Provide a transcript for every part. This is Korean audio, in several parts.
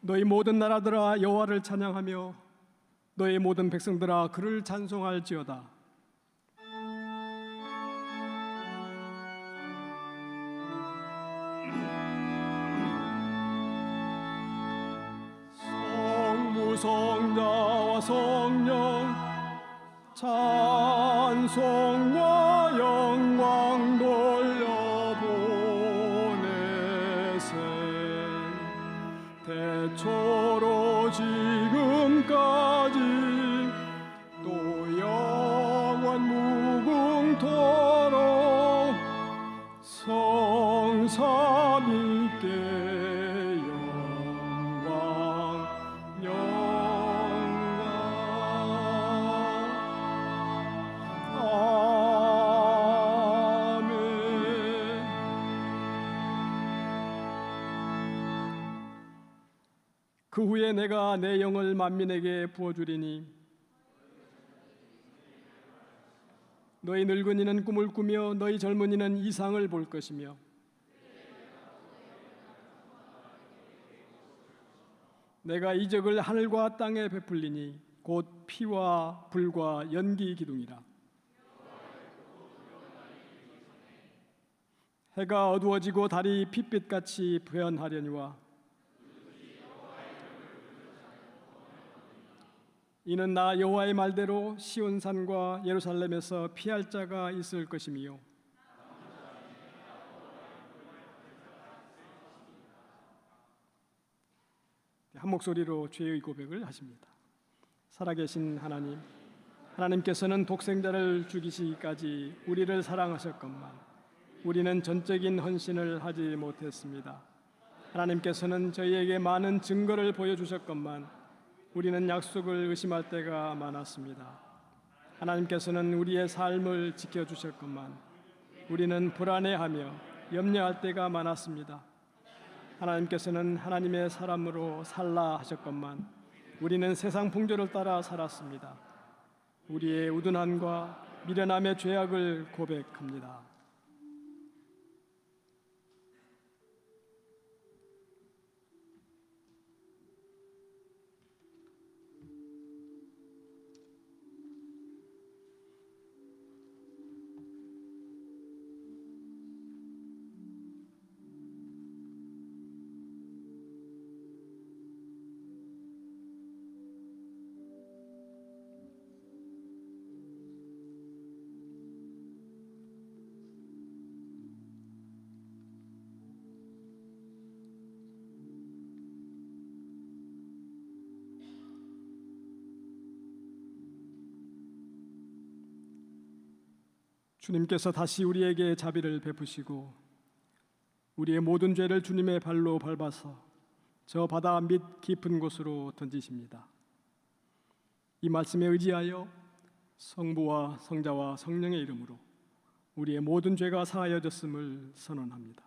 너희 모든 나라들아 여호와를 찬양하며 너희 모든 백성들아 그를 찬송할지어다. 성부 성자와 성령 찬송과 영광 돌려보내세. 대초로 지금까지 또 영원 무궁토록 성삼위께 영광 영광. 아멘. 그 후에 내가 내 영을 만민에게 부어주리니 너희 늙은이는 꿈을 꾸며 너희 젊은이는 이상을 볼 것이며 내가 이적을 하늘과 땅에 베풀리니 곧 피와 불과 연기 기둥이라. 해가 어두워지고 달이 핏빛같이 변하려니와 이는 나 여호와의 말대로 시온산과 예루살렘에서 피할 자가 있을 것이며 한 목소리로 죄의 고백을 하십니다. 살아계신 하나님, 하나님께서는 독생자를 죽이시기까지 우리를 사랑하셨건만 우리는 전적인 헌신을 하지 못했습니다. 하나님께서는 저희에게 많은 증거를 보여주셨건만 우리는 약속을 의심할 때가 많았습니다. 하나님께서는 우리의 삶을 지켜주셨건만 우리는 불안해하며 염려할 때가 많았습니다. 하나님께서는 하나님의 사람으로 살라 하셨건만 우리는 세상 풍조를 따라 살았습니다. 우리의 우둔함과 미련함의 죄악을 고백합니다. 주님께서 다시 우리에게 자비를 베푸시고 우리의 모든 죄를 주님의 발로 밟아서 저 바다 밑 깊은 곳으로 던지십니다. 이 말씀에 의지하여 성부와 성자와 성령의 이름으로 우리의 모든 죄가 사하여졌음을 선언합니다.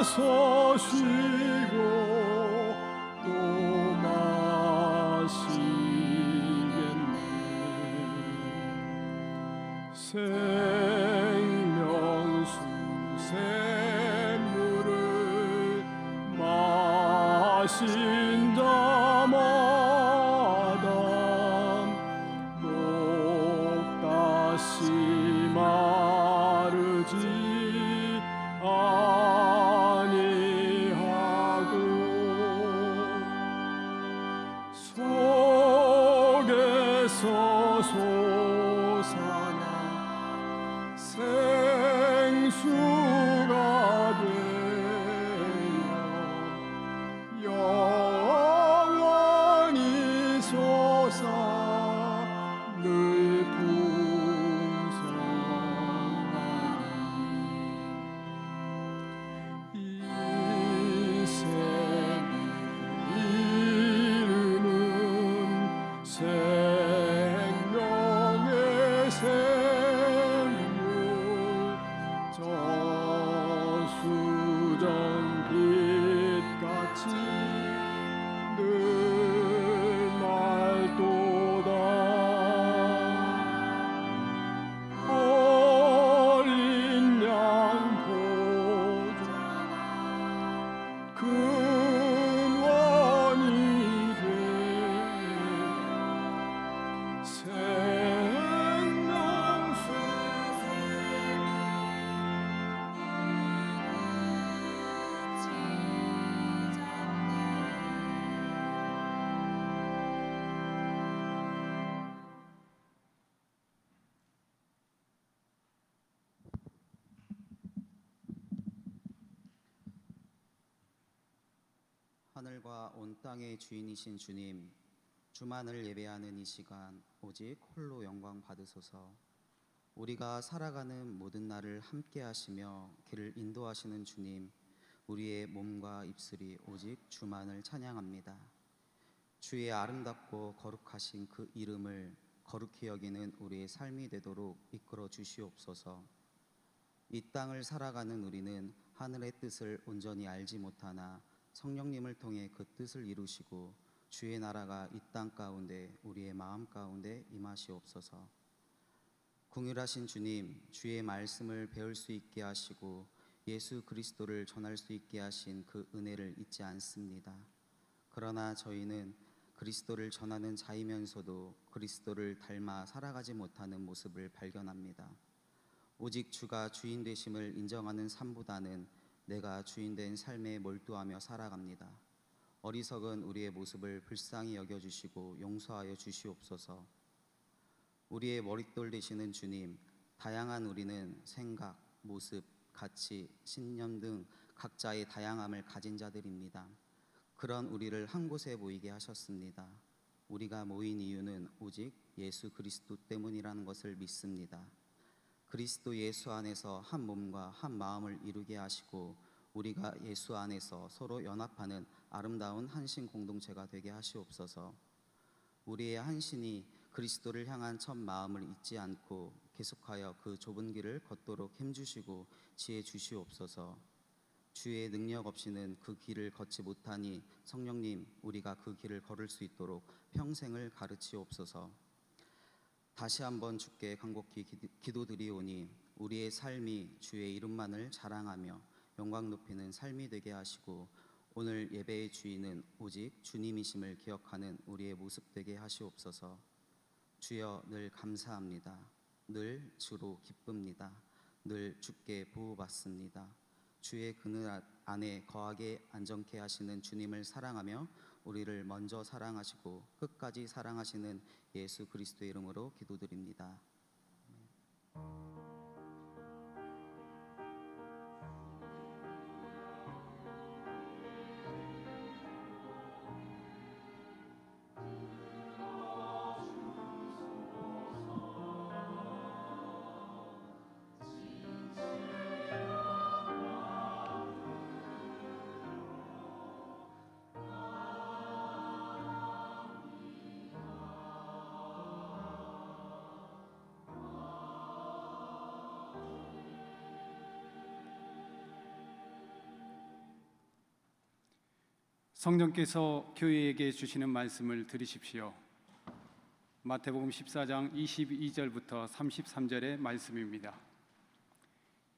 가서 쉬고 또 마시겠네. 생명수 샘물을 마신 자마다 목 다시 마르지 아니하고 속에서 솟아나 생수가 되어 영원히 솟아 늘 풍성하리. 이 샘의 이름은 생명의 샘물, 저수정 빛같이 늘 맑도다. 어린 양 보좌 근원이 돼 생명수 하늘과 온 땅의 주인이신 주님, 주만을 예배하는 이 시간 오직 홀로 영광 받으소서. 우리가 살아가는 모든 날을 함께 하시며 길을 인도하시는 주님, 우리의 몸과 입술이 오직 주만을 찬양합니다. 주의 아름답고 거룩하신 그 이름을 거룩히 여기는 우리의 삶이 되도록 이끌어 주시옵소서. 이 땅을 살아가는 우리는 하늘의 뜻을 온전히 알지 못하나 성령님을 통해 그 뜻을 이루시고 주의 나라가 이 땅 가운데 우리의 마음 가운데 임하시옵소서. 궁휼하신 주님, 주의 말씀을 배울 수 있게 하시고 예수 그리스도를 전할 수 있게 하신 그 은혜를 잊지 않습니다. 그러나 저희는 그리스도를 전하는 자이면서도 그리스도를 닮아 살아가지 못하는 모습을 발견합니다. 오직 주가 주인 되심을 인정하는 삶보다는 내가 주인된 삶에 몰두하며 살아갑니다. 어리석은 우리의 모습을 불쌍히 여겨주시고 용서하여 주시옵소서. 우리의 머릿돌 되시는 주님, 다양한 우리는 생각, 모습, 가치, 신념 등 각자의 다양함을 가진 자들입니다. 그런 우리를 한 곳에 모이게 하셨습니다. 우리가 모인 이유는 오직 예수 그리스도 때문이라는 것을 믿습니다. 그리스도 예수 안에서 한 몸과 한 마음을 이루게 하시고 우리가 예수 안에서 서로 연합하는 아름다운 한신 공동체가 되게 하시옵소서. 우리의 한신이 그리스도를 향한 첫 마음을 잊지 않고 계속하여 그 좁은 길을 걷도록 힘주시고 지혜 주시옵소서. 주의 능력 없이는 그 길을 걷지 못하니 성령님, 우리가 그 길을 걸을 수 있도록 평생을 가르치옵소서. 다시 한번 주께 간곡히 기도드리오니 우리의 삶이 주의 이름만을 자랑하며 영광 높이는 삶이 되게 하시고 오늘 예배의 주인은 오직 주님이심을 기억하는 우리의 모습 되게 하시옵소서. 주여, 늘 감사합니다. 늘 주로 기쁩니다. 늘 주께 보호받습니다. 주의 그늘 안에 거하게 안정케 하시는 주님을 사랑하며 우리를 먼저 사랑하시고 끝까지 사랑하시는 예수 그리스도의 이름으로 기도드립니다. 성령께서 교회에게 주시는 말씀을 들으십시오. 마태복음 14장 22절부터 33절의 말씀입니다.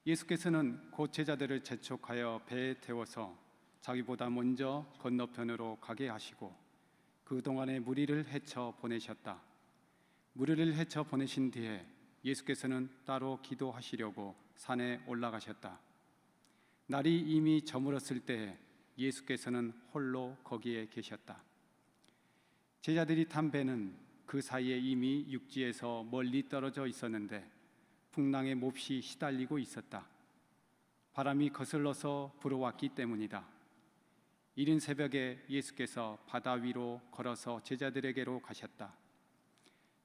예수께서는 곧 제자들을 재촉하여 배에 태워서 자기보다 먼저 건너편으로 가게 하시고 그동안에 무리를 헤쳐 보내셨다. 무리를 헤쳐 보내신 뒤에 예수께서는 따로 기도하시려고 산에 올라가셨다. 날이 이미 저물었을 때에 예수께서는 홀로 거기에 계셨다. 제자들이 탄 배는 그 사이에 이미 육지에서 멀리 떨어져 있었는데 풍랑에 몹시 시달리고 있었다. 바람이 거슬러서 불어왔기 때문이다. 이른 새벽에 예수께서 바다 위로 걸어서 제자들에게로 가셨다.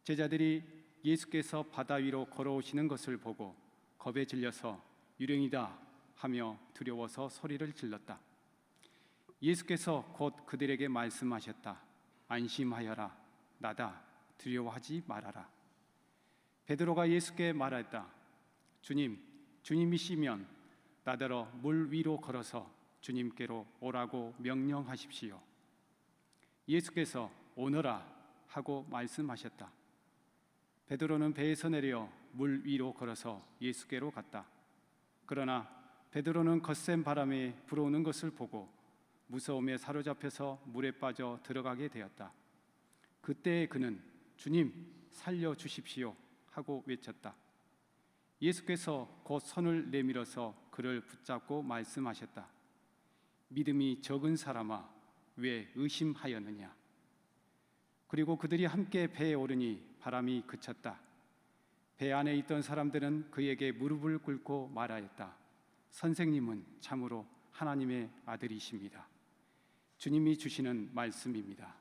제자들이 예수께서 바다 위로 걸어오시는 것을 보고 겁에 질려서 유령이다 하며 두려워서 소리를 질렀다. 예수께서 곧 그들에게 말씀하셨다. 안심하여라. 나다. 두려워하지 말아라. 베드로가 예수께 말했다. 주님, 주님이시면 나더러 물 위로 걸어서 주님께로 오라고 명령하십시오. 예수께서 오너라 하고 말씀하셨다. 베드로는 배에서 내려 물 위로 걸어서 예수께로 갔다. 그러나 베드로는 거센 바람에 불어오는 것을 보고 무서움에 사로잡혀서 물에 빠져 들어가게 되었다. 그때 그는 주님 살려주십시오 하고 외쳤다. 예수께서 곧 손을 내밀어서 그를 붙잡고 말씀하셨다. 믿음이 적은 사람아 왜 의심하였느냐. 그리고 그들이 함께 배에 오르니 바람이 그쳤다. 배 안에 있던 사람들은 그에게 무릎을 꿇고 말하였다. 선생님은 참으로 하나님의 아들이십니다. 주님이 주시는 말씀입니다.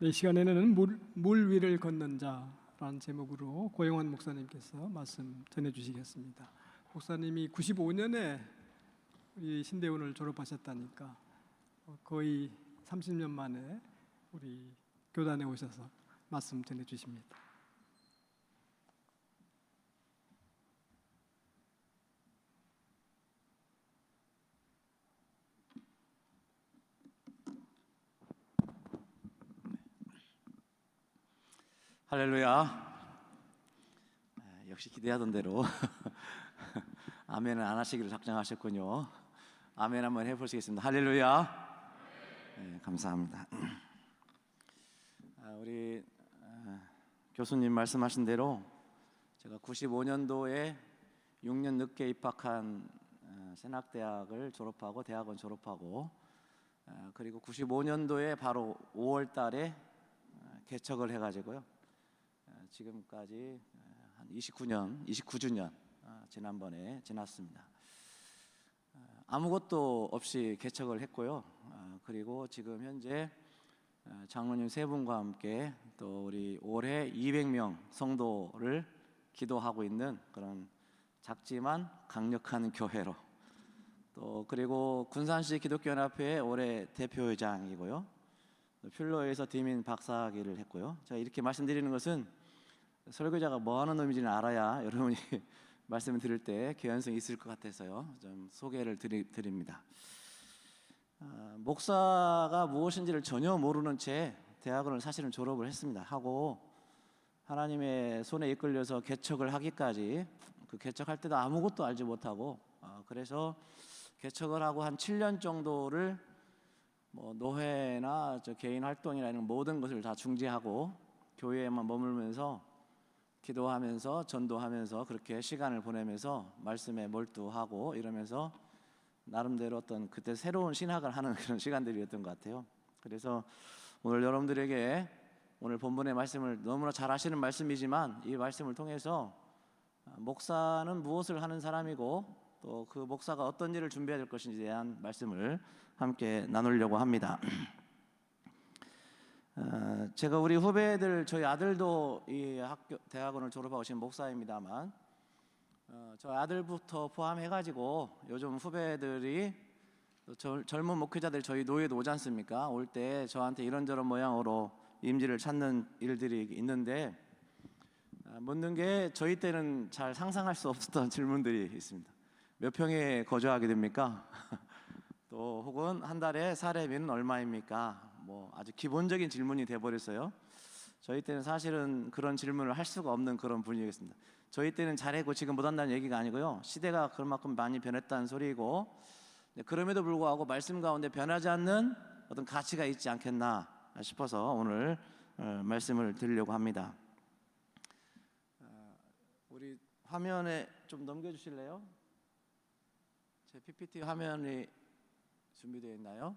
이 시간에는 물 위를 걷는 자라는 제목으로 고영환 목사님께서 말씀 전해주시겠습니다. 목사님이 95년에 우리 신대원을 졸업하셨다니까 거의 30년 만에 우리 교단에 오셔서 말씀 전해주십니다. 할렐루야. 역시 기대하던 대로 아멘은 안 하시기를 작정하셨군요. 아멘 한번 해보시겠습니다. 할렐루야. 네, 감사합니다. 우리 교수님 말씀하신 대로 제가 95년도에 6년 늦게 입학한 세낙대학을 졸업하고 대학원 졸업하고 그리고 95년도에 바로 5월 달에 개척을 해가지고요. 지금까지 한 29주년 지난번에 지났습니다. 아무것도 없이 개척을 했고요. 그리고 지금 현재 장로님 세 분과 함께 또 우리 올해 200명 성도를 기도하고 있는 그런 작지만 강력한 교회로 또 그리고 군산시 기독교연합회 올해 대표회장이고요. 필로에서 디민 박사학위를 했고요. 제가 이렇게 말씀드리는 것은 설교자가 뭐 하는 놈인지는 알아야 여러분이 말씀을 들을 때 개연성이 있을 것 같아서요. 좀 소개를 드립니다. 목사가 무엇인지를 전혀 모르는 채 대학원을 사실은 졸업을 했습니다. 하고 하나님의 손에 이끌려서 개척을 하기까지 그 개척할 때도 아무것도 알지 못하고 그래서 개척을 하고 한 7년 정도를 뭐 노회나 개인 활동이나 이런 모든 것을 다 중지하고 교회에만 머물면서 기도하면서 전도하면서 그렇게 시간을 보내면서 말씀에 몰두하고 이러면서 나름대로 어떤 그때 새로운 신학을 하는 그런 시간들이었던 것 같아요. 그래서 오늘 여러분들에게 오늘 본문의 말씀을 너무나 잘 아시는 말씀이지만 이 말씀을 통해서 목사는 무엇을 하는 사람이고 또 그 목사가 어떤 일을 준비해야 될 것인지에 대한 말씀을 함께 나누려고 합니다. 제가 우리 후배들 저희 아들도 이 학교 대학원을 졸업하고 지금 목사입니다만 저희 아들부터 포함해가지고 요즘 후배들이 젊은 목회자들 저희 노예도 오지 않습니까? 올 때 저한테 이런저런 모양으로 임지를 찾는 일들이 있는데 묻는 게 저희 때는 잘 상상할 수 없었던 질문들이 있습니다. 몇 평에 거주하게 됩니까? 또 혹은 한 달에 사례비는 얼마입니까? 뭐 아주 기본적인 질문이 돼버렸어요. 저희 때는 사실은 그런 질문을 할 수가 없는 그런 분위기였습니다. 저희 때는 잘했고 지금 못한다는 얘기가 아니고요. 시대가 그만큼 많이 변했다는 소리이고 그럼에도 불구하고 말씀 가운데 변하지 않는 어떤 가치가 있지 않겠나 싶어서 오늘 말씀을 드리려고 합니다. 우리 화면에 좀 넘겨주실래요? 제 PPT 화면이 준비되어 있나요?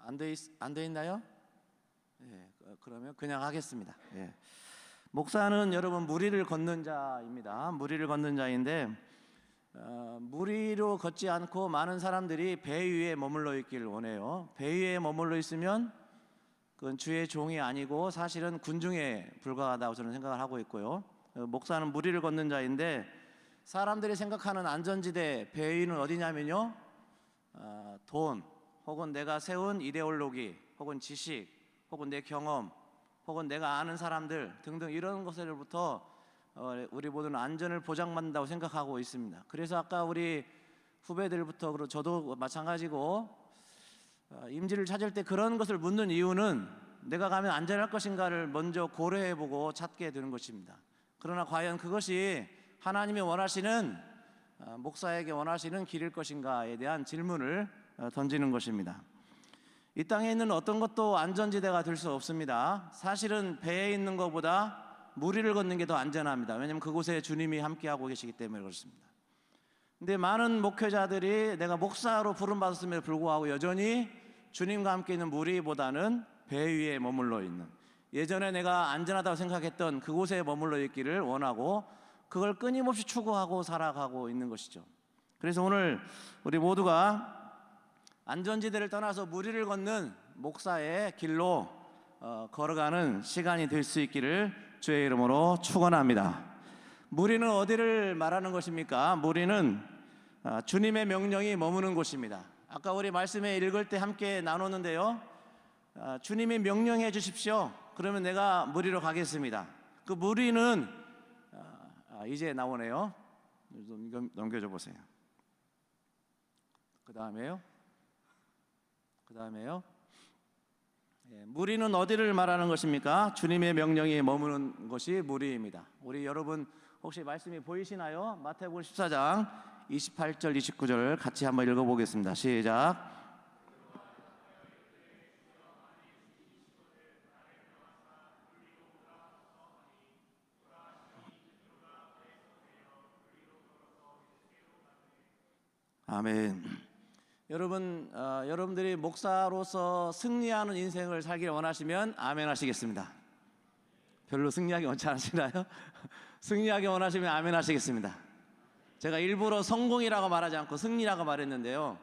안 돼 있나요? 예, 그러면 그냥 하겠습니다. 예. 목사는 여러분 무리를 걷는 자입니다. 무리를 걷는 자인데 무리로 걷지 않고 많은 사람들이 배 위에 머물러 있기를 원해요. 배 위에 머물러 있으면 그건 주의 종이 아니고 사실은 군중에 불과하다고 저는 생각을 하고 있고요. 목사는 무리를 걷는 자인데 사람들이 생각하는 안전지대 배 위는 어디냐면요. 돈 혹은 내가 세운 이데올로기 혹은 지식 혹은 내 경험 혹은 내가 아는 사람들 등등 이런 것으로부터 우리 모두는 안전을 보장받는다고 생각하고 있습니다. 그래서 아까 우리 후배들부터 그리고 저도 마찬가지고 임지를 찾을 때 그런 것을 묻는 이유는 내가 가면 안전할 것인가를 먼저 고려해보고 찾게 되는 것입니다. 그러나 과연 그것이 하나님이 원하시는 목사에게 원하시는 길일 것인가에 대한 질문을 던지는 것입니다. 이 땅에 있는 어떤 것도 안전지대가 될 수 없습니다. 사실은 배에 있는 것보다 무리를 걷는 게 더 안전합니다. 왜냐하면 그곳에 주님이 함께하고 계시기 때문에 그렇습니다. 근데 많은 목회자들이 내가 목사로 부름받았음에도 불구하고 여전히 주님과 함께 있는 무리보다는 배 위에 머물러 있는 예전에 내가 안전하다고 생각했던 그곳에 머물러 있기를 원하고 그걸 끊임없이 추구하고 살아가고 있는 것이죠. 그래서 오늘 우리 모두가 안전지대를 떠나서 무리를 걷는 목사의 길로 걸어가는 시간이 될 수 있기를 주의 이름으로 축원합니다. 무리는 어디를 말하는 것입니까? 무리는 주님의 명령이 머무는 곳입니다. 아까 우리 말씀에 읽을 때 함께 나눴는데요. 주님이 명령해 주십시오. 그러면 내가 무리로 가겠습니다. 그 무리는 이제 나오네요. 좀 넘겨줘 보세요. 그 다음에요. 무리는 어디를 말하는 것입니까? 주님의 명령이 머무는 곳이 무리입니다. 우리 여러분 혹시 말씀이 보이시나요? 마태복음 14장 28절 29절 같이 한번 읽어보겠습니다. 시작. 아멘. 여러분들이 목사로서 승리하는 인생을 살기를 원하시면 아멘 하시겠습니다. 별로 승리하기 원치 않으시나요? 승리하기 원하시면 아멘 하시겠습니다. 제가 일부러 성공이라고 말하지 않고 승리라고 말했는데요.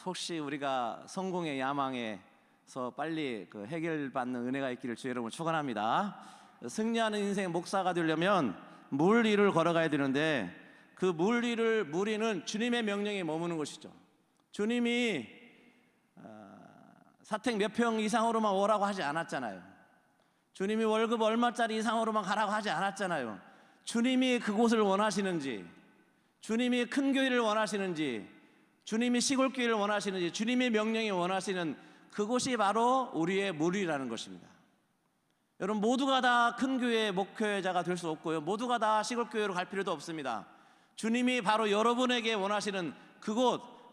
혹시 우리가 성공의 야망에서 빨리 그 해결받는 은혜가 있기를 주의 이름으로 축원합니다. 승리하는 인생 목사가 되려면 물 위를 걸어가야 되는데 그 무리는 주님의 명령에 머무는 것이죠. 주님이 사택 몇 평 이상으로만 오라고 하지 않았잖아요. 주님이 월급 얼마짜리 이상으로만 가라고 하지 않았잖아요. 주님이 그곳을 원하시는지, 주님이 큰 교회를 원하시는지, 주님이 시골 교회를 원하시는지, 주님의 명령이 원하시는 그곳이 바로 우리의 무리라는 것입니다. 여러분 모두가 다 큰 교회의 목회자가 될 수 없고요. 모두가 다 시골 교회로 갈 필요도 없습니다. 주님이 바로 여러분에게 원하시는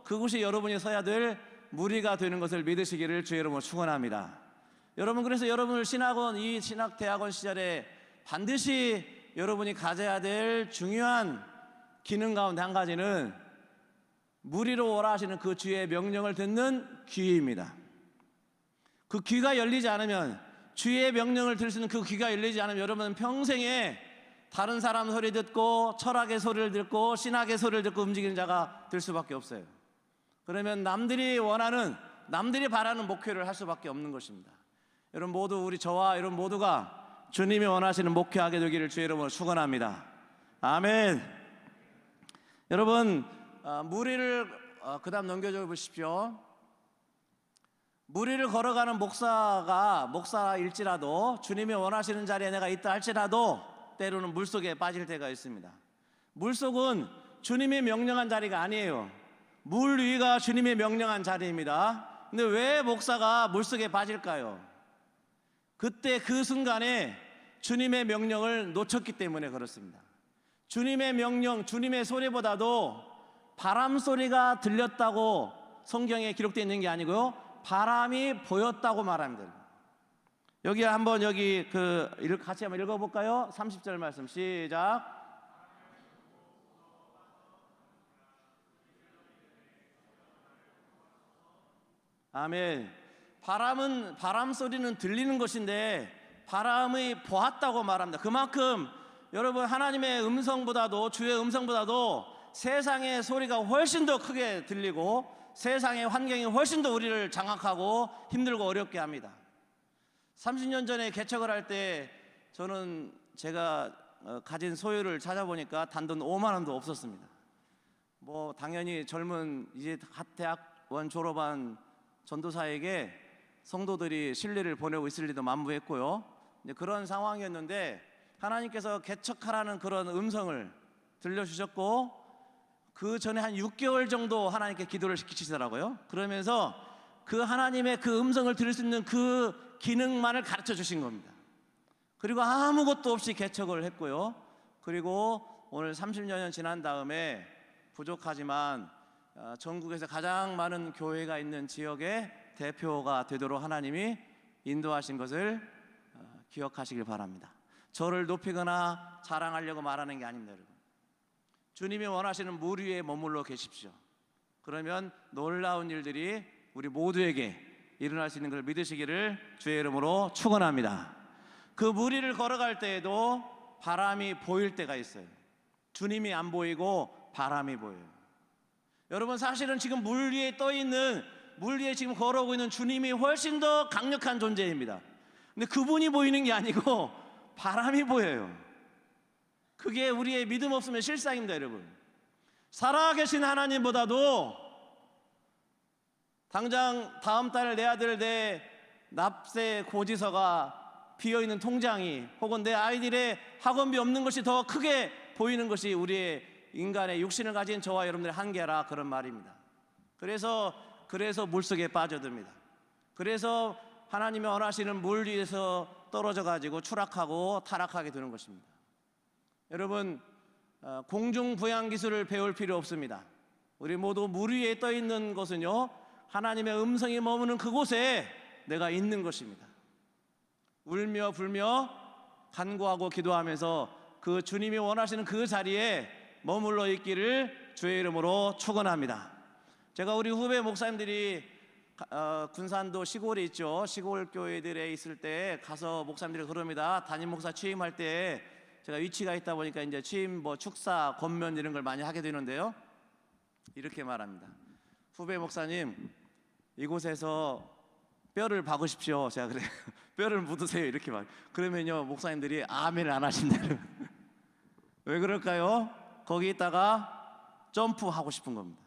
그곳이 여러분이 서야 될 무리가 되는 것을 믿으시기를 주의 이름으로 축원합니다. 여러분 그래서 여러분을 이 신학대학원 시절에 반드시 여러분이 가져야 될 중요한 기능 가운데 한 가지는 무리로 오라 하시는 그 주의 명령을 듣는 귀입니다. 그 귀가 열리지 않으면, 주의 명령을 들을 수 있는 그 귀가 열리지 않으면 여러분은 평생에 다른 사람 소리 듣고 철학의 소리를 듣고 신학의 소리를 듣고 움직이는 자가 될 수밖에 없어요. 그러면 남들이 바라는 목회를 할 수밖에 없는 것입니다. 여러분 모두 저와 여러분 모두가 주님이 원하시는 목회하게 되기를 주의 이름으로 축원합니다. 아멘. 여러분 무리를 그다음 넘겨줘 보십시오. 무리를 걸어가는 목사일지라도 주님이 원하시는 자리에 내가 있다 할지라도 때로는 물속에 빠질 때가 있습니다. 물속은 주님이 명령한 자리가 아니에요. 물 위가 주님이 명령한 자리입니다. 근데 왜 목사가 물속에 빠질까요? 그때 그 순간에 주님의 명령을 놓쳤기 때문에 그렇습니다. 주님의 명령, 주님의 소리보다도 바람 소리가 들렸다고 성경에 기록되어 있는 게 아니고요, 바람이 보였다고 말합니다. 여기 같이 한번 읽어볼까요? 30절 말씀 시작. 아멘. 바람 소리는 들리는 것인데 바람이 보았다고 말합니다. 그만큼 여러분 하나님의 음성보다도, 주의 음성보다도 세상의 소리가 훨씬 더 크게 들리고 세상의 환경이 훨씬 더 우리를 장악하고 힘들고 어렵게 합니다. 30년 전에 개척을 할 때 저는 제가 가진 소유를 찾아보니까 단돈 5만 원도 없었습니다. 당연히 젊은 이제 대학원 졸업한 전도사에게 성도들이 신뢰를 보내고 있을 리도 만무했고요. 그런 상황이었는데 하나님께서 개척하라는 그런 음성을 들려주셨고 그 전에 한 6개월 정도 하나님께 기도를 시키시더라고요. 그러면서 그 하나님의 그 음성을 들을 수 있는 그 기능만을 가르쳐 주신 겁니다. 그리고 아무것도 없이 개척을 했고요. 그리고 오늘 30년 지난 다음에 부족하지만 전국에서 가장 많은 교회가 있는 지역의 대표가 되도록 하나님이 인도하신 것을 기억하시길 바랍니다. 저를 높이거나 자랑하려고 말하는 게 아닙니다. 여러분, 주님이 원하시는 물 위에 머물러 계십시오. 그러면 놀라운 일들이 우리 모두에게 일어날 수 있는 걸 믿으시기를 주의 이름으로 축원합니다. 그 무리를 걸어갈 때에도 바람이 보일 때가 있어요. 주님이 안 보이고 바람이 보여요. 여러분, 사실은 지금 물 위에 떠 있는, 물 위에 지금 걸어오고 있는 주님이 훨씬 더 강력한 존재입니다. 근데 그분이 보이는 게 아니고 바람이 보여요. 그게 우리의 믿음 없으면 실상입니다, 여러분. 살아계신 하나님보다도 당장 다음 달 내 아들 내 납세 고지서가 비어있는 통장이, 혹은 내 아이들의 학원비 없는 것이 더 크게 보이는 것이 우리의 인간의 육신을 가진 저와 여러분들의 한계라, 그런 말입니다. 그래서 물속에 빠져듭니다. 그래서 하나님이 원하시는 물 위에서 떨어져 가지고 추락하고 타락하게 되는 것입니다. 여러분, 공중 부양 기술을 배울 필요 없습니다. 우리 모두 물 위에 떠 있는 것은요, 하나님의 음성이 머무는 그곳에 내가 있는 것입니다. 울며 불며 간구하고 기도하면서 그 주님이 원하시는 그 자리에 머물러 있기를 주의 이름으로 축원합니다. 제가 우리 후배 목사님들이 군산도 시골에 있죠. 시골 교회들에 있을 때 가서 목사님들이 그럽니다. 담임 목사 취임할 때 제가 위치가 있다 보니까 이제 취임 축사, 권면 이런 걸 많이 하게 되는데요. 이렇게 말합니다. 후배 목사님, 이곳에서 뼈를 박으십시오. 제가 그래 뼈를 묻으세요. 이렇게 말. 그러면요, 목사님들이 아멘을 안 하신다는. 왜 그럴까요? 거기 있다가 점프하고 싶은 겁니다.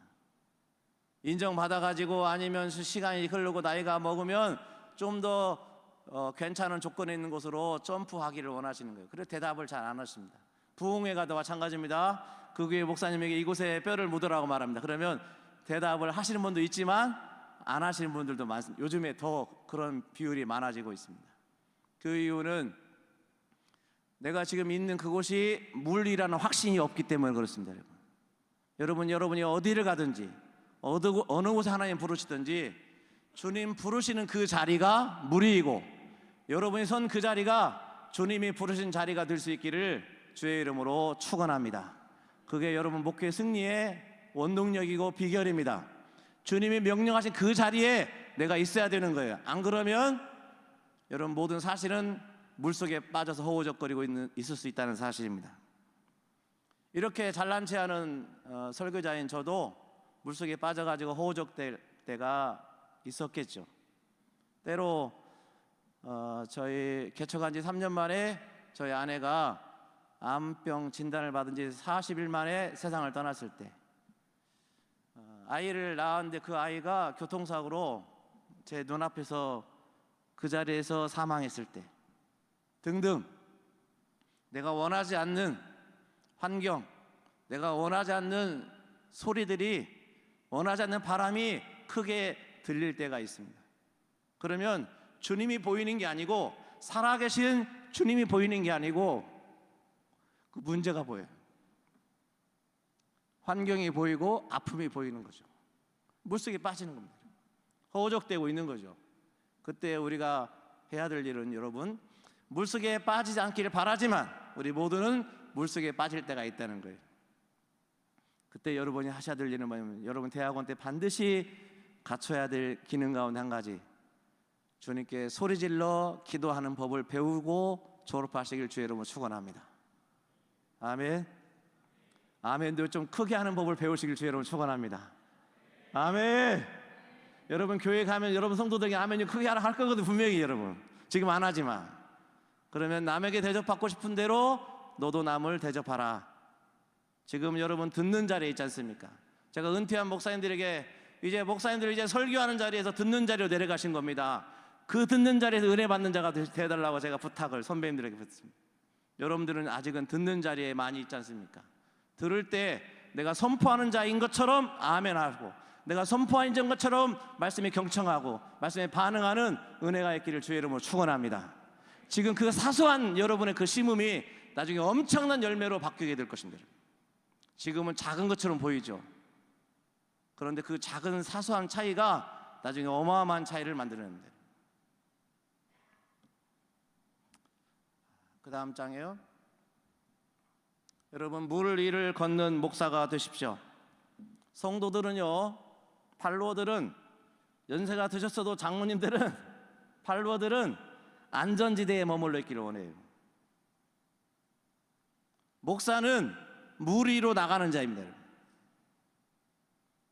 인정받아가지고, 아니면 시간이 흐르고 나이가 먹으면 좀 더 괜찮은 조건에 있는 곳으로 점프하기를 원하시는 거예요. 그래서 대답을 잘 안 하십니다. 부흥회 가도 마찬가지입니다. 그 교회 목사님에게 이곳에 뼈를 묻으라고 말합니다. 그러면 대답을 하시는 분도 있지만 안 하시는 분들도 많습니다. 요즘에 더 그런 비율이 많아지고 있습니다. 그 이유는 내가 지금 있는 그곳이 물이라는 확신이 없기 때문에 그렇습니다. 여러분이 어디를 가든지 어느 곳에 하나님 부르시든지 주님 부르시는 그 자리가 물이고, 여러분이 선 그 자리가 주님이 부르신 자리가 될 수 있기를 주의 이름으로 축원합니다. 그게 여러분 목회 승리의 원동력이고 비결입니다. 주님이 명령하신 그 자리에 내가 있어야 되는 거예요. 안 그러면 여러분 모든 사실은 물속에 빠져서 허우적거리고 있을 수 있다는 사실입니다. 이렇게 잘난 체 하는 설교자인 저도 물속에 빠져가지고 허우적될 때가 있었겠죠. 때로 저희 개척한 지 3년 만에 저희 아내가 암병 진단을 받은 지 40일 만에 세상을 떠났을 때, 아이를 낳았는데 그 아이가 교통사고로 제 눈앞에서 그 자리에서 사망했을 때 등등, 내가 원하지 않는 환경, 내가 원하지 않는 소리들이, 원하지 않는 바람이 크게 들릴 때가 있습니다. 그러면 주님이 보이는 게 아니고, 살아계신 주님이 보이는 게 아니고 그 문제가 보여요. 환경이 보이고 아픔이 보이는 거죠. 물속에 빠지는 겁니다. 허우적대고 있는 거죠. 그때 우리가 해야 될 일은, 여러분, 물속에 빠지지 않기를 바라지만 우리 모두는 물속에 빠질 때가 있다는 거예요. 그때 여러분이 하셔야 될 일은 뭐냐면, 여러분 대학원 때 반드시 갖춰야 될 기능 가운데 한 가지, 주님께 소리질러 기도하는 법을 배우고 졸업하시길 주의 이름으로 축원합니다. 아멘. 아멘도 좀 크게 하는 법을 배우시길 주의 이름으로 축원합니다. 아멘. 여러분 교회 가면 여러분 성도들에게 아멘이 크게 하라 할 거거든, 분명히. 여러분 지금 안 하지만, 그러면 남에게 대접받고 싶은 대로 너도 남을 대접하라. 지금 여러분 듣는 자리에 있지 않습니까? 제가 은퇴한 목사님들에게, 이제 목사님들 이제 설교하는 자리에서 듣는 자리로 내려가신 겁니다. 그 듣는 자리에서 은혜 받는 자가 되달라고 제가 부탁을 선배님들에게 했습니다. 여러분들은 아직은 듣는 자리에 많이 있지 않습니까? 들을 때 내가 선포하는 자인 것처럼 아멘하고, 내가 선포하는 자인 것처럼 말씀에 경청하고 말씀에 반응하는 은혜가 있기를 주의 이름으로 축원합니다. 지금 그 사소한 여러분의 그 심음이 나중에 엄청난 열매로 바뀌게 될 것입니다. 지금은 작은 것처럼 보이죠. 그런데 그 작은 사소한 차이가 나중에 어마어마한 차이를 만들어냅니다. 그 다음 장에요. 여러분, 물 위를 걷는 목사가 되십시오. 성도들은요, 팔로워들은, 연세가 드셨어도 장로님들은, 팔로워들은 안전지대에 머물러 있기를 원해요. 목사는 물 위로 나가는 자입니다.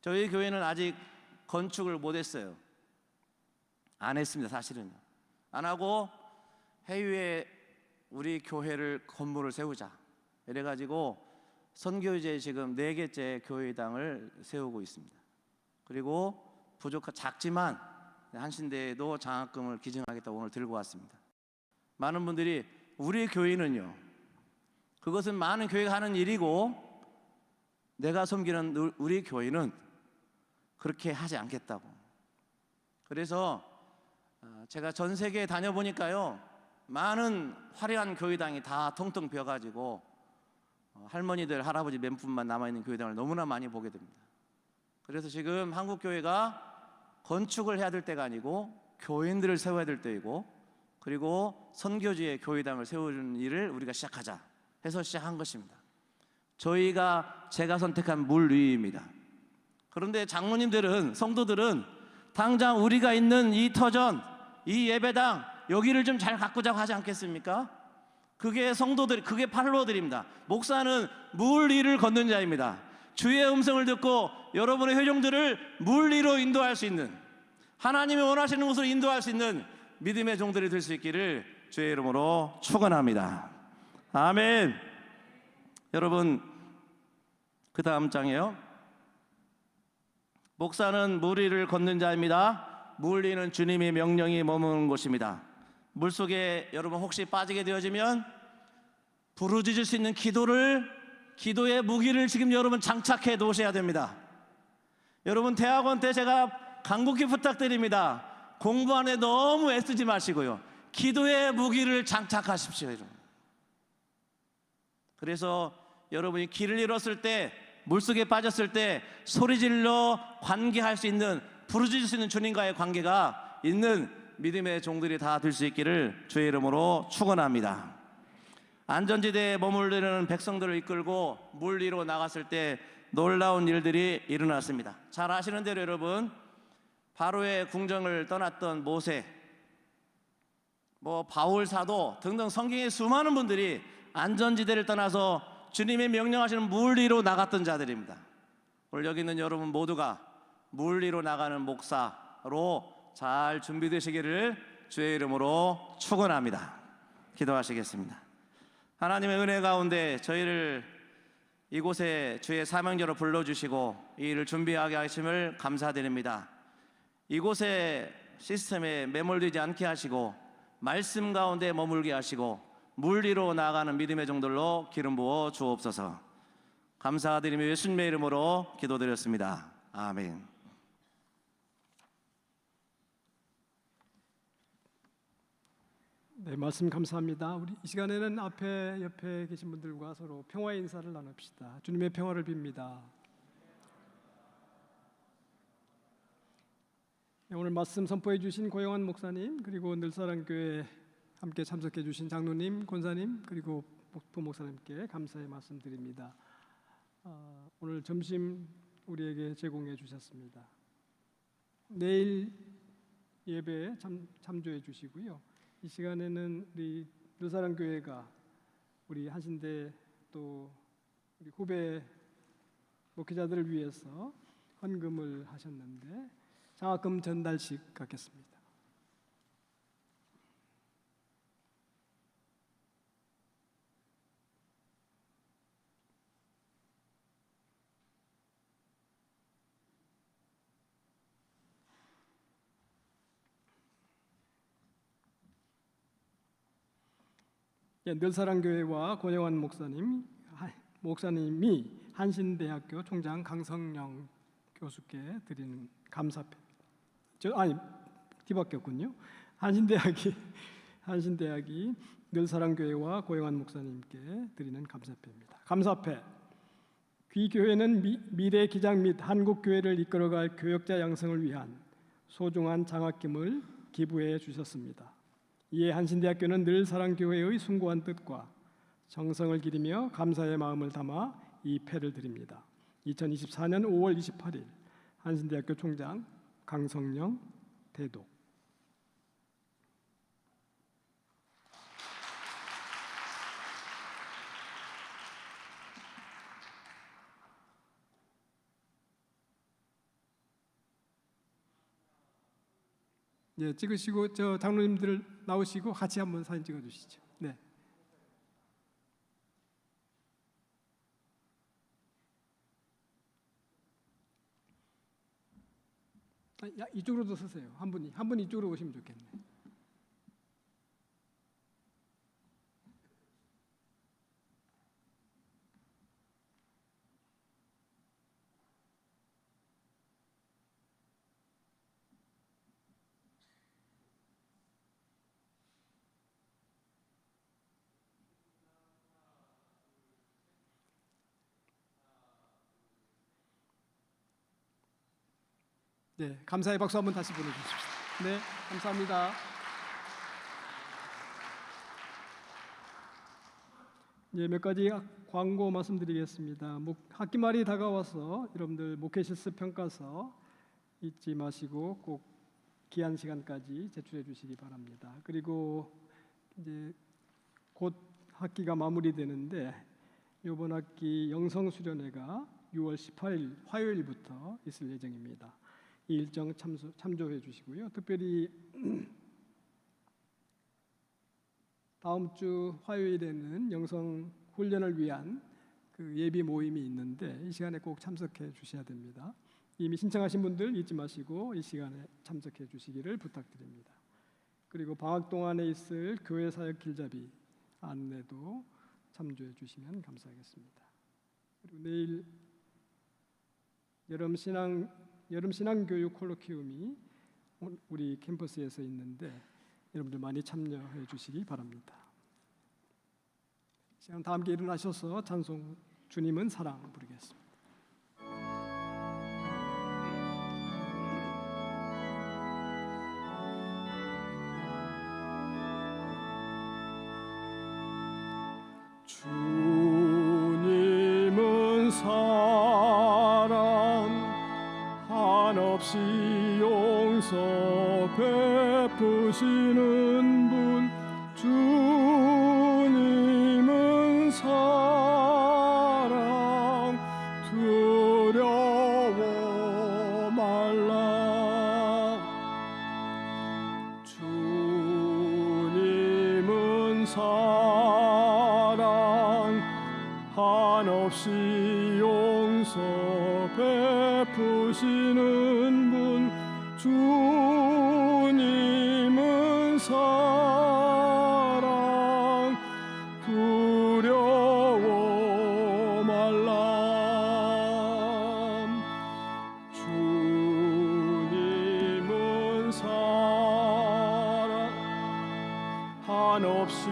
저희 교회는 아직 건축을 못했어요. 안 했습니다. 사실은요. 안 하고 해외에 우리 교회를 건물을 세우자 이래가지고 선교제 지금 4개째 교회당을 세우고 있습니다. 그리고 작지만 한신대에도 장학금을 기증하겠다고 오늘 들고 왔습니다. 많은 분들이 우리 교회는요, 그것은 많은 교회가 하는 일이고 내가 섬기는 우리 교회는 그렇게 하지 않겠다고. 그래서 제가 전 세계에 다녀보니까요, 많은 화려한 교회당이 다 텅텅 비어가지고 할머니들 할아버지 몇 분만 남아있는 교회당을 너무나 많이 보게 됩니다. 그래서 지금 한국 교회가 건축을 해야 될 때가 아니고 교인들을 세워야 될 때이고, 그리고 선교지의 교회당을 세우는 일을 우리가 시작하자 해서 시작한 것입니다. 제가 선택한 물 위입니다. 그런데 장로님들은, 성도들은 당장 우리가 있는 이 터전, 이 예배당 여기를 좀 잘 가꾸자고 하지 않겠습니까? 그게 성도들, 그게 팔로워들입니다. 목사는 물 위를 걷는 자입니다. 주의 음성을 듣고 여러분의 회중들을 물 위로 인도할 수 있는, 하나님이 원하시는 곳으로 인도할 수 있는 믿음의 종들이 될 수 있기를 주의 이름으로 축원합니다. 아멘. 여러분, 그 다음 장이에요. 목사는 물 위를 걷는 자입니다. 물 위는 주님의 명령이 머무는 곳입니다. 물속에 여러분 혹시 빠지게 되어지면 부르짖을 수 있는 기도의 무기를 지금 여러분 장착해 놓으셔야 됩니다. 여러분, 대학원 때 제가 간곡히 부탁드립니다. 공부하는데 너무 애쓰지 마시고요, 기도의 무기를 장착하십시오. 여러분. 그래서 여러분이 길을 잃었을 때, 물속에 빠졌을 때 소리질러 관계할 수 있는, 부르짖을 수 있는 주님과의 관계가 있는 믿음의 종들이 다 될 수 있기를 주의 이름으로 축원합니다. 안전지대에 머무르는 백성들을 이끌고 물 위로 나갔을 때 놀라운 일들이 일어났습니다. 잘 아시는 대로 여러분, 바로의 궁정을 떠났던 모세, 바울 사도 등등 성경의 수많은 분들이 안전지대를 떠나서 주님의 명령하시는 물 위로 나갔던 자들입니다. 오늘 여기 있는 여러분 모두가 물 위로 나가는 목사로 잘 준비되시기를 주의 이름으로 축원합니다. 기도하시겠습니다. 하나님의 은혜 가운데 저희를 이곳에 주의 사명자로 불러주시고 이 일을 준비하게 하심을 감사드립니다. 이곳에 시스템에 매몰되지 않게 하시고 말씀 가운데 머물게 하시고 물 위로 나아가는 믿음의 종들로 기름 부어 주옵소서. 감사드리며 예수님의 이름으로 기도드렸습니다. 아멘. 네, 말씀 감사합니다. 우리 이 시간에는 옆에 계신 분들과 서로 평화의 인사를 나눕시다. 주님의 평화를 빕니다. 네, 오늘 말씀 선포해 주신 고영환 목사님, 그리고 늘사랑교회 함께 참석해 주신 장로님, 권사님, 그리고 부목사님께 감사의 말씀드립니다. 오늘 점심 우리에게 제공해 주셨습니다. 내일 예배에 참조해 주시고요. 이 시간에는 우리 늘사랑교회가 우리 한신대 또 우리 후배 목회자들을 위해서 헌금을 하셨는데 장학금 전달식 갖겠습니다. 늘사랑교회와 고영환 목사님이 한신대학교 총장 강성영 교수께 드리는 감사패입니다. 뒤바뀌었군요. 한신대학이 늘사랑교회와 고영환 목사님께 드리는 감사패입니다. 감사패. 귀교회는 미래 기장 및 한국교회를 이끌어갈 교역자 양성을 위한 소중한 장학금을 기부해 주셨습니다. 이에 한신대학교는 늘사랑교회의 숭고한 뜻과 정성을 기리며 감사의 마음을 담아 이 패를 드립니다. 2024년 5월 28일 한신대학교 총장 강성영 대독. 예, 찍으시고 저 장로님들 나오시고 같이 한번 사진 찍어 주시죠. 네. 이쪽으로도 서세요. 한 분이 이쪽으로 오시면 좋겠네. 네, 감사의 박수 한번 다시 보내주십시오. 네, 감사합니다. 예, 몇 가지 광고 말씀드리겠습니다. 학기 말이 다가와서 여러분들 목회 실습 평가서 잊지 마시고 꼭 기한 시간까지 제출해 주시기 바랍니다. 그리고 이제 곧 학기가 마무리되는데 이번 학기 영성 수련회가 6월 18일 화요일부터 있을 예정입니다. 이 일정 참조해 주시고요. 특별히 다음 주 화요일에는 영성 훈련을 위한 그 예비 모임이 있는데 이 시간에 꼭 참석해 주셔야 됩니다. 이미 신청하신 분들 잊지 마시고 이 시간에 참석해 주시기를 부탁드립니다. 그리고 방학 동안에 있을 교회 사역 길잡이 안내도 참조해 주시면 감사하겠습니다. 그리고 내일 여름 신앙교육 콜로키움이 우리 캠퍼스에서 있는데 여러분들 많이 참여해 주시기 바랍니다. 시간 다 함께 일어나셔서 찬송 주님은 사랑 부르겠습니다. 주님은 사랑 한없이 용서 베푸시는 분 주님은 사랑 두려워 말라 주님은 사랑 한없이 용서 베푸시는 분 주님은 사랑 두려워 말라 주님은 사랑 한없이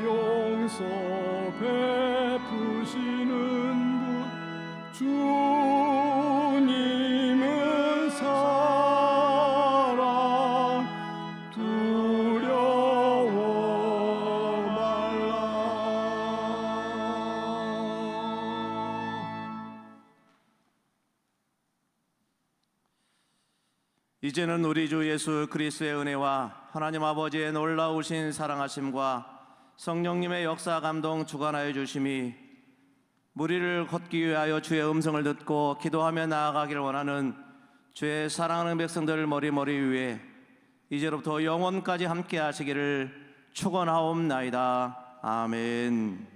용서 베푸시는 분 주님은 사랑 두려워 말라. 이제는 우리 주 예수 그리스도의 은혜와 하나님 아버지의 놀라우신 사랑하심과 성령님의 역사 감동 주관하여 주심이 무리를 걷기 위하여 주의 음성을 듣고 기도하며 나아가기를 원하는 주의 사랑하는 백성들 머리머리 위에 이제로부터 영원까지 함께 하시기를 축원하옵나이다. 아멘.